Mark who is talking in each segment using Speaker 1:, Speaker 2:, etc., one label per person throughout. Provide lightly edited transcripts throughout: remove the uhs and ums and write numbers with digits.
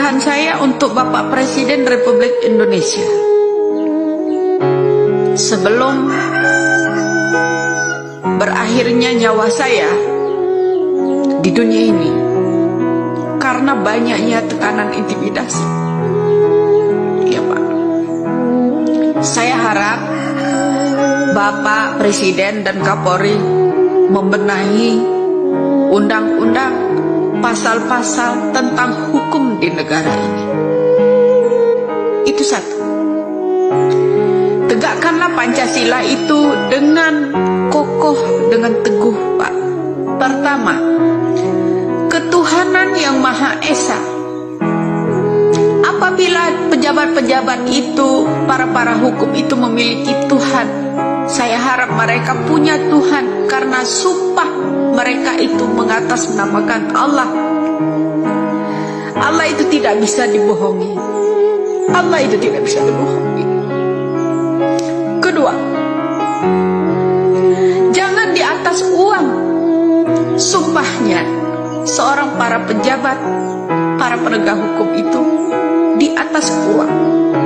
Speaker 1: Keresahan saya untuk Bapak Presiden Republik Indonesia. Sebelum berakhirnya nyawa saya di dunia ini, karena banyaknya tekanan intimidasi. Ya Pak, saya harap Bapak Presiden dan Kapolri membenahi undang-undang, pasal-pasal tentang hukum di negara ini. Itu satu. Tegakkanlah Pancasila itu dengan kokoh, dengan teguh, Pak. Pertama, ketuhanan yang Maha Esa. Apabila pejabat-pejabat itu, para hukum itu memiliki Tuhan, saya harap mereka punya Tuhan, karena sumpah mereka itu mengatasnamakan Allah. Allah itu tidak bisa dibohongi. Allah itu tidak bisa dibohongi. Kedua, jangan di atas uang. Sumpahnya seorang para pejabat, para penegak hukum itu di atas uang.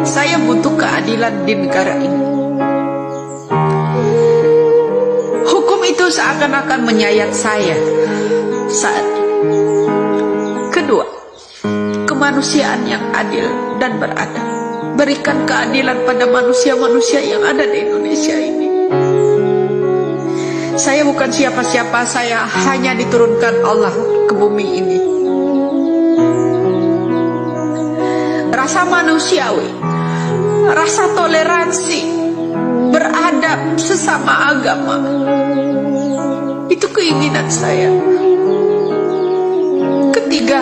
Speaker 1: Saya butuh keadilan di negara ini. Hukum itu seakan-akan menyayat saya saat ini. Kedua, kemanusiaan yang adil dan beradab. Berikan keadilan pada manusia-manusia yang ada di Indonesia ini. Saya bukan siapa-siapa, saya hanya diturunkan Allah ke bumi ini. Rasa manusiawi, rasa toleransi, beradab sesama agama, itu keinginan saya. Ketiga,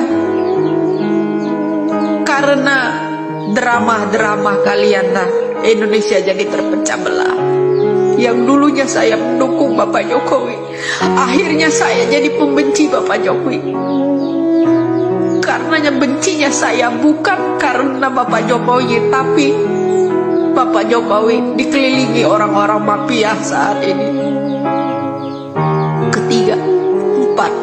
Speaker 1: karena drama-drama kalian lah Indonesia jadi terpecah belah. Yang dulunya saya mendukung Bapak Jokowi, akhirnya saya jadi pembenci Bapak Jokowi. Karenanya bencinya saya bukan karena Bapak Jokowi, tapi Bapak Jokowi dikelilingi orang-orang mafia saat ini. Ketiga, empat,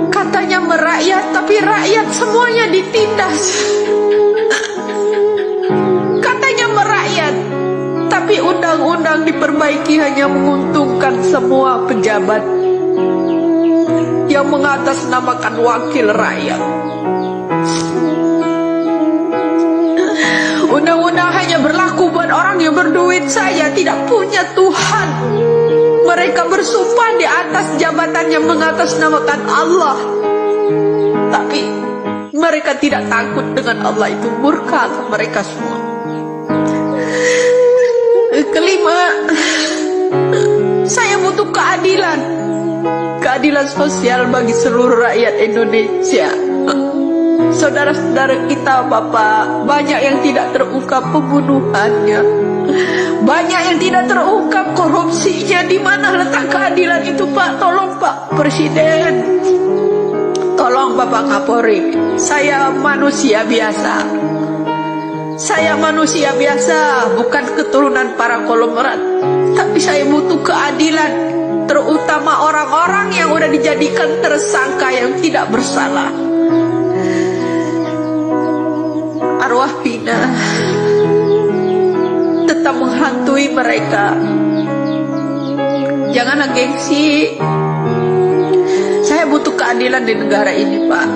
Speaker 1: katanya merakyat, tapi rakyat semuanya ditindas. Katanya merakyat, tapi undang-undang diperbaiki hanya menguntungkan semua pejabat yang mengatasnamakan wakil rakyat. Undang-undang hanya berlaku buat orang yang berduit saja, tidak punya Tuhan. Mereka bersumpah di atas jabatan yang mengatasnamakan Allah, tapi mereka tidak takut dengan Allah. Itu murka mereka semua. Kelima, saya butuh keadilan. Keadilan sosial bagi seluruh rakyat Indonesia. Saudara-saudara kita, Bapak, banyak yang tidak terungkap pembunuhannya, banyak yang tidak terungkap korupsinya. Di mana letak keadilan itu, Pak? Tolong Pak Presiden, tolong Bapak Kapolri. Saya manusia biasa. Saya manusia biasa, bukan keturunan para konglomerat, tapi saya butuh keadilan, terutama orang-orang yang udah dijadikan tersangka yang tidak bersalah. Arwah Pina tetap menghantui mereka. Janganlah gengsi. Saya butuh keadilan di negara ini, Pak.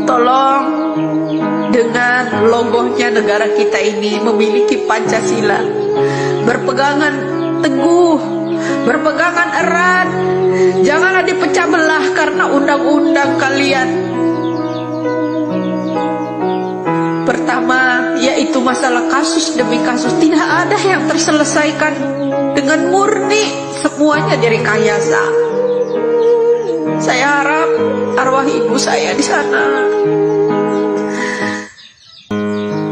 Speaker 1: Tolong, dengan logonya negara kita ini memiliki Pancasila, berpegangan teguh, berpegangan erat. Janganlah dipecah belah karena undang-undang kalian. Pertama, yaitu masalah kasus demi kasus. Tidak ada yang terselesaikan dengan murni, semuanya direkayasa. Saya harap arwah ibu saya di sana,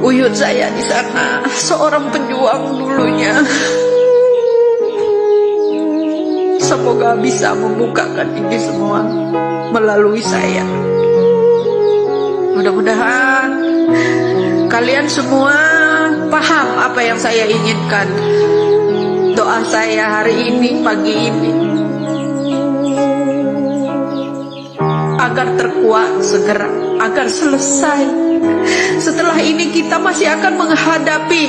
Speaker 1: buyut saya di sana, seorang pejuang dulunya, semoga bisa membukakan ini semua melalui saya. Mudah-mudahan kalian semua paham apa yang saya inginkan. Doa saya hari ini, pagi ini, agar terkuat segera, agar selesai. Setelah ini kita masih akan menghadapi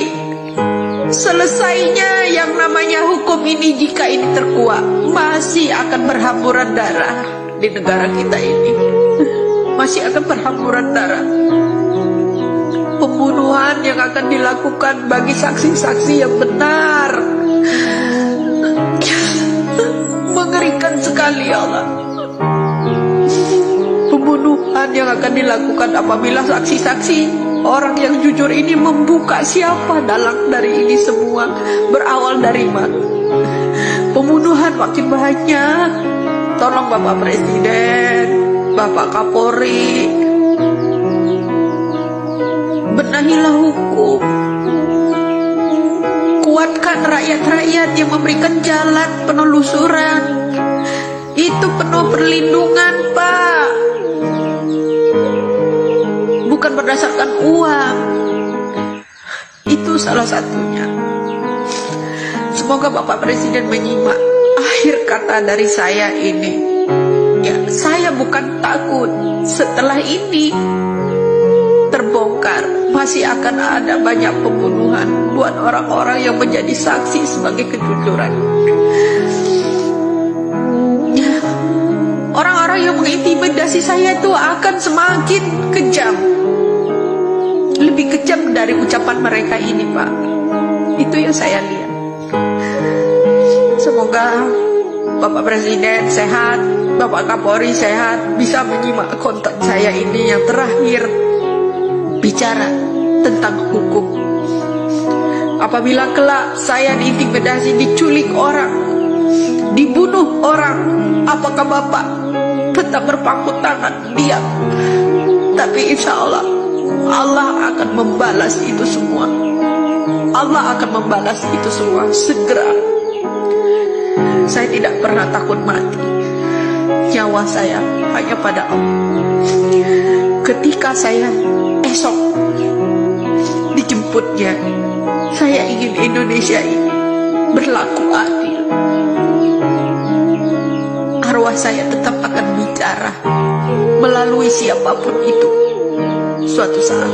Speaker 1: selesainya yang namanya hukum ini. Jika ini terkuat, masih akan berhamburan darah di negara kita ini. Masih akan berhamburan darah. Pembunuhan yang akan dilakukan bagi saksi-saksi yang benar. Mengerikan sekali ya Allah. Pembunuhan yang akan dilakukan apabila saksi-saksi orang yang jujur ini membuka siapa dalang dari ini semua, berawal dari mana. Pembunuhan makin banyak. Tolong Bapak Presiden, Bapak Kapolri, benahilah hukum. Kuatkan rakyat-rakyat yang memberikan jalan penelusuran. Itu penuh perlindungan, Pak. Bukan berdasarkan uang. Itu salah satunya. Semoga Bapak Presiden menyimak akhir kata dari saya ini. Ya, saya bukan takut. Setelah ini terbongkar, masih akan ada banyak pembunuhan buat orang-orang yang menjadi saksi sebagai kejujuran. Orang-orang yang mengintimidasi saya itu akan semakin kejam, lebih kejam dari ucapan mereka ini, Pak. Itu yang saya lihat. Semoga Bapak Presiden sehat, Bapak Kapolri sehat, bisa menyimak konten saya ini yang terakhir, bicara tentang hukum. Apabila kelak saya diintimidasi, diculik orang, dibunuh orang, apakah Bapak tetap berpangku tangan diam? Tapi insya Allah, Allah akan membalas itu semua. Allah akan membalas itu semua segera. Saya tidak pernah takut mati. Nyawa saya hanya pada Allah. Ketika saya esok dijemputnya, saya ingin Indonesia ini berlaku adil. Arwah saya tetap akan bicara melalui siapapun itu suatu saat.